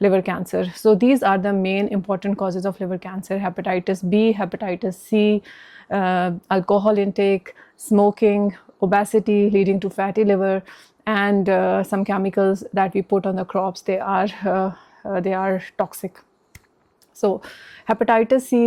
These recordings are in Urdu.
liver cancer. So these are the main important causes of liver cancer: hepatitis B, hepatitis C, alcohol intake, smoking, obesity leading to fatty liver, and some chemicals that we put on the crops. They are toxic. So hepatitis C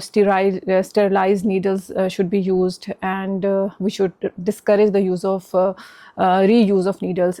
sterilized needles should be used and we should discourage the use of reuse of needles.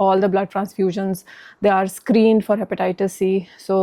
all the blood transfusions they are screened for hepatitis C. So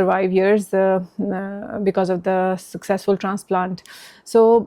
survive years because of the successful transplant. So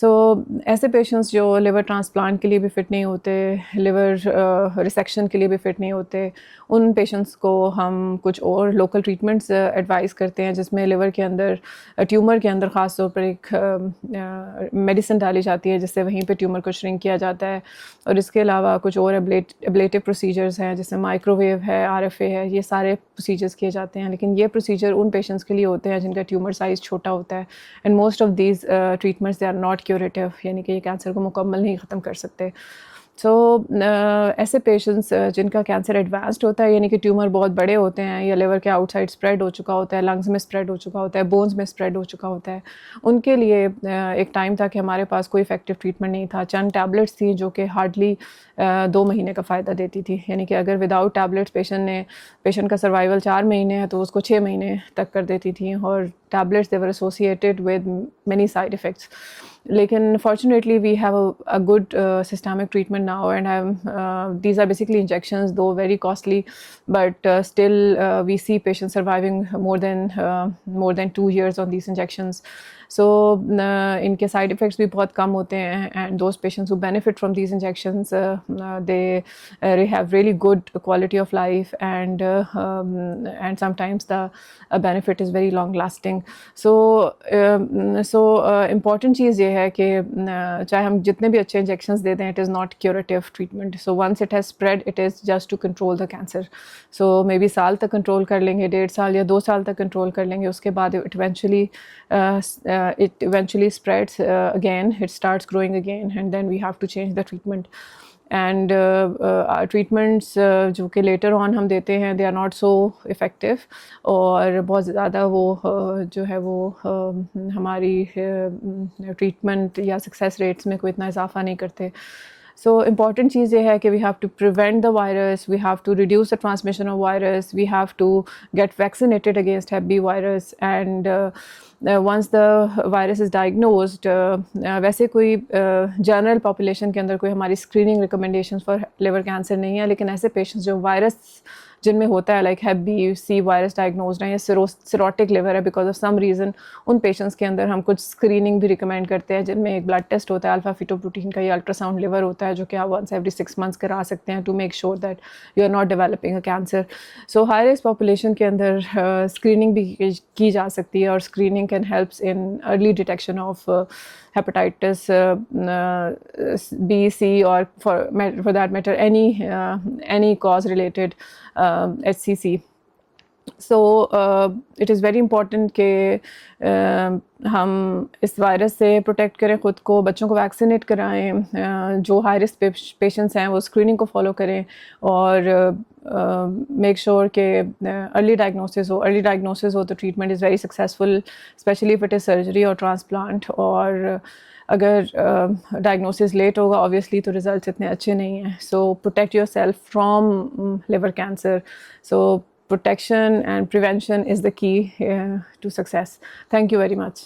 سو ایسے پیشنٹس جو لیور ٹرانسپلانٹ کے لیے بھی فٹ نہیں ہوتے, لیور ریسیکشن کے لیے بھی فٹ نہیں ہوتے, ان پیشنٹس کو ہم کچھ اور لوکل ٹریٹمنٹس ایڈوائز کرتے ہیں, جس میں لیور کے اندر ٹیومر کے اندر خاص طور پر ایک میڈیسن ڈالی جاتی ہے جس سے وہیں پہ ٹیومر کو شرنک کیا جاتا ہے. اور اس کے علاوہ کچھ اور ابلیٹو پروسیجرز ہیں, جیسے مائکرو ویو ہے, RFA ہے, یہ سارے پروسیجرز کیے جاتے ہیں. لیکن یہ پروسیجر ان پیشنٹس کے لیے ہوتے ہیں جن کا ٹیومر سائز چھوٹا ہوتا ہے, and most of these treatments they are not curative, یعنی کہ یہ کینسر کو مکمل نہیں ختم کر سکتے. سو ایسے پیشنٹس جن کا کینسر ایڈوانسڈ ہوتا ہے, یعنی کہ ٹیومر بہت بڑے ہوتے ہیں, یا لیور کے آؤٹ سائڈ اسپریڈ ہو چکا ہوتا ہے, لنگز میں اسپریڈ ہو چکا ہوتا ہے, بونز میں اسپریڈ ہو چکا ہوتا ہے, ان کے لیے ایک ٹائم تھا کہ ہمارے پاس کوئی افیکٹو ٹریٹمنٹ نہیں تھا. چند ٹیبلٹس تھیں جو کہ ہارڈلی 2 مہینے کا فائدہ دیتی تھی, یعنی کہ اگر وداؤٹ ٹیبلٹس پیشنٹ کا سروائیول 4 مہینے ہے تو اس کو 6 مہینے تک کر دیتی تھیں, اور tablets they were associated with many side effects. لیکن fortunately we have a good systemic treatment now, and these are basically injections, though very costly, but still we see patients surviving more than 2 years on these injections. So ان کے سائڈ افیکٹس بھی بہت کم ہوتے ہیں, and those patients who benefit from these injections they have really good quality of life, and sometimes the benefit is very long lasting. So important چیز یہ ہے کہ چاہے ہم جتنے بھی اچھے انجیکشنز دے دیں, it is not curative treatment. So once it has spread, it is just to control the cancer. So maybe سال تک کنٹرول کر لیں گے, 1.5 سال یا 2 سال تک کنٹرول کر لیں گے, اس کے بعد it eventually spreads again, it starts growing again, and then we have to change the treatment. And treatments جو کہ لیٹر آن ہم دیتے ہیں, they are not so effective, اور بہت زیادہ وہ جو ہے وہ ہماری ٹریٹمنٹ یا سکسیس ریٹس میں کوئی اتنا اضافہ نہیں کرتے. سو امپورٹنٹ چیز یہ ہے کہ we have to prevent the virus, we have to reduce the transmission of virus, we have to get vaccinated against hep B virus, and once the virus is diagnosed, ویسے کوئی جنرل پاپولیشن کے اندر کوئی ہماری screening recommendations for liver cancer نہیں ہے, لیکن ایسے پیشنٹس جو وائرس جن میں ہوتا ہے like hep B C virus diagnosed ہیں, یا سیروٹک لیور ہے بیکاز آف سم ریزن, ان پیشنٹس کے اندر ہم کچھ اسکریننگ بھی ریکمینڈ کرتے ہیں, جن میں ایک بلڈ ٹیسٹ ہوتا ہے الفا فیٹوپروٹین کا, یا الٹرا ساؤنڈ لیور ہوتا ہے, جو کہ آپ ونس ایوری 6 months کرا سکتے ہیں to make sure that you are not developing a cancer. So high risk population کے اندر اسکریننگ بھی کی جا سکتی ہے, اور screening can helps in early detection of hepatitis B, C, or for that matter any cause related HCC. So it is very important کہ ہم اس وائرس سے پروٹیکٹ کریں خود کو, بچوں کو ویکسینیٹ کرائیں, جو ہائی رسک پیشنٹس ہیں وہ اسکریننگ کو فالو کریں, اور میک شیور کہ ارلی ڈائگنوسس ہو تو treatment is very successful, especially if it is surgery اور ٹرانسپلانٹ. اور اگر ڈائگنوسس لیٹ ہوگا obviously تو ریزلٹس اتنے اچھے نہیں ہیں. So protect your self from liver cancer. So protection and prevention is the key to success. Thank you very much.